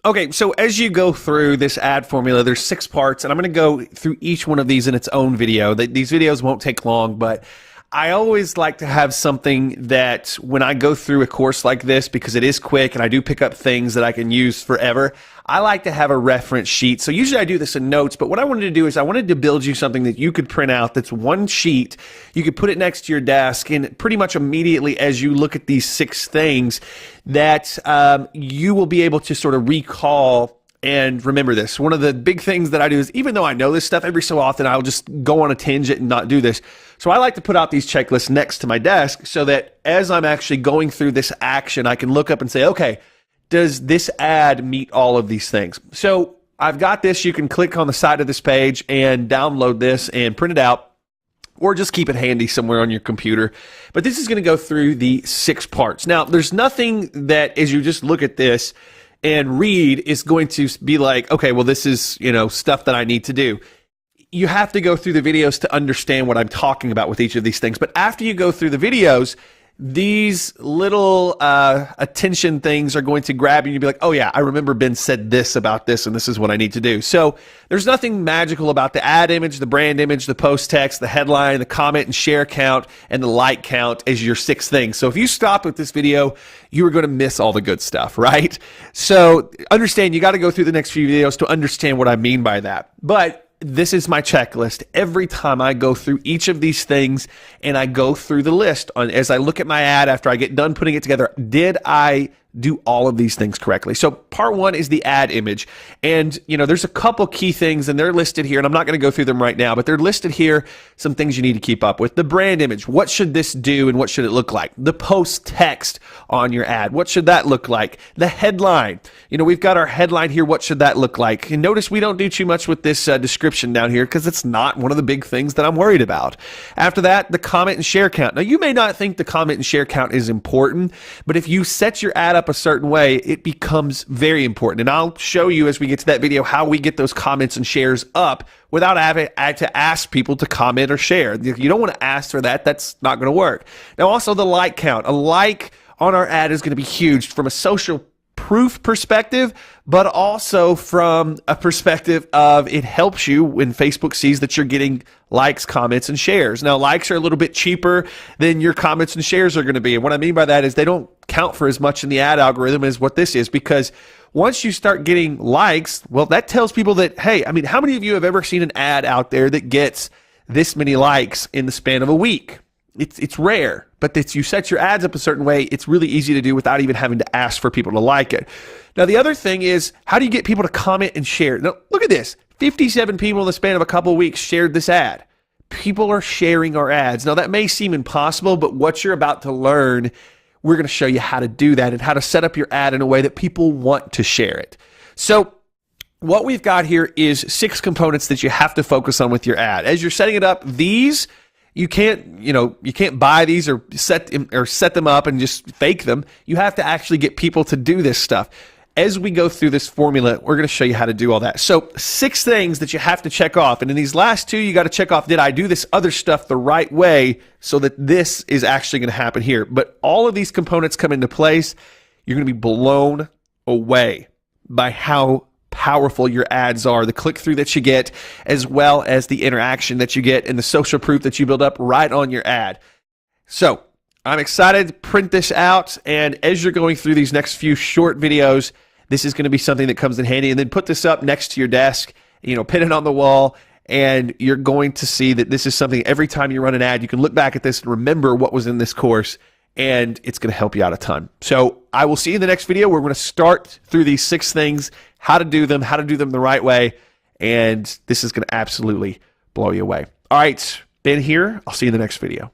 Okay, so as you go through this ad formula, there's 6 parts, and I'm going to go through each one of these in its own video. These videos won't take long, but I always like to have something that when I go through a course like this, because it is quick and I do pick up things that I can use forever, I like to have a reference sheet. So usually I do this in notes, but what I wanted to do is I wanted to build you something that you could print out that's one sheet. You could put it next to your desk, and pretty much immediately as you look at these 6 things that you will be able to sort of recall and remember this. One of the big things that I do is, even though I know this stuff, every so often I'll just go on a tangent and not do this. So I like to put out these checklists next to my desk so that as I'm actually going through this action, I can look up and say, okay, does this ad meet all of these things? So I've got this. You can click on the side of this page and download this and print it out, or just keep it handy somewhere on your computer. But this is going to go through the 6 parts. Now, there's nothing that as you just look at this and read is going to be like, okay, well, this is, stuff that I need to do. You have to go through the videos to understand what I'm talking about with each of these things. But after you go through the videos, these little attention things are going to grab you and you'll be like, oh yeah, I remember Ben said this about this and this is what I need to do. So there's nothing magical about the ad image, the brand image, the post text, the headline, the comment and share count, and the like count as your 6 things. So if you stop with this video, you are going to miss all the good stuff, right? So understand, you got to go through the next few videos to understand what I mean by that. But this is my checklist. Every time I go through each of these things and I go through the list as I look at my ad after I get done putting it together, did I do all of these things correctly? So part 1 is the ad image. And, there's a couple key things and they're listed here, and I'm not going to go through them right now, but they're listed here, some things you need to keep up with. The brand image, what should this do and what should it look like? The post text on your ad, what should that look like? The headline, we've got our headline here, what should that look like? And notice we don't do too much with this description down here because it's not one of the big things that I'm worried about. After that, the comment and share count. Now, you may not think the comment and share count is important, but if you set your ad up a certain way, it becomes very important. And I'll show you as we get to that video how we get those comments and shares up without having to ask people to comment or share. You don't want to ask for that. That's not going to work. Now, also the like count. A like on our ad is going to be huge from a social proof perspective, but also from a perspective of it helps you when Facebook sees that you're getting likes, comments, and shares. Now, likes are a little bit cheaper than your comments and shares are going to be. And what I mean by that is they don't count for as much in the ad algorithm as what this is, because once you start getting likes, well, that tells people that, hey, how many of you have ever seen an ad out there that gets this many likes in the span of a week? It's rare, but you set your ads up a certain way, it's really easy to do without even having to ask for people to like it. Now, the other thing is, how do you get people to comment and share? Now, look at this. 57 people in the span of a couple of weeks shared this ad. People are sharing our ads. Now, that may seem impossible, but what you're about to learn, we're going to show you how to do that and how to set up your ad in a way that people want to share it. So what we've got here is 6 components that you have to focus on with your ad. As you're setting it up, these you can't buy these or set them up and just fake them. You have to actually get people to do this stuff. As we go through this formula, we're going to show you how to do all that. So 6 things that you have to check off. And in these last 2, you got to check off, did I do this other stuff the right way so that this is actually going to happen here? But all of these components come into place. You're going to be blown away by how powerful your ads are, the click-through that you get, as well as the interaction that you get and the social proof that you build up right on your ad. So I'm excited to print this out, and as you're going through these next few short videos, this is going to be something that comes in handy. And then put this up next to your desk, pin it on the wall, and you're going to see that this is something every time you run an ad, you can look back at this and remember what was in this course, and it's going to help you out a ton. So I will see you in the next video where we're going to start through these 6 things, how to do them the right way, and this is going to absolutely blow you away. All right, Ben here. I'll see you in the next video.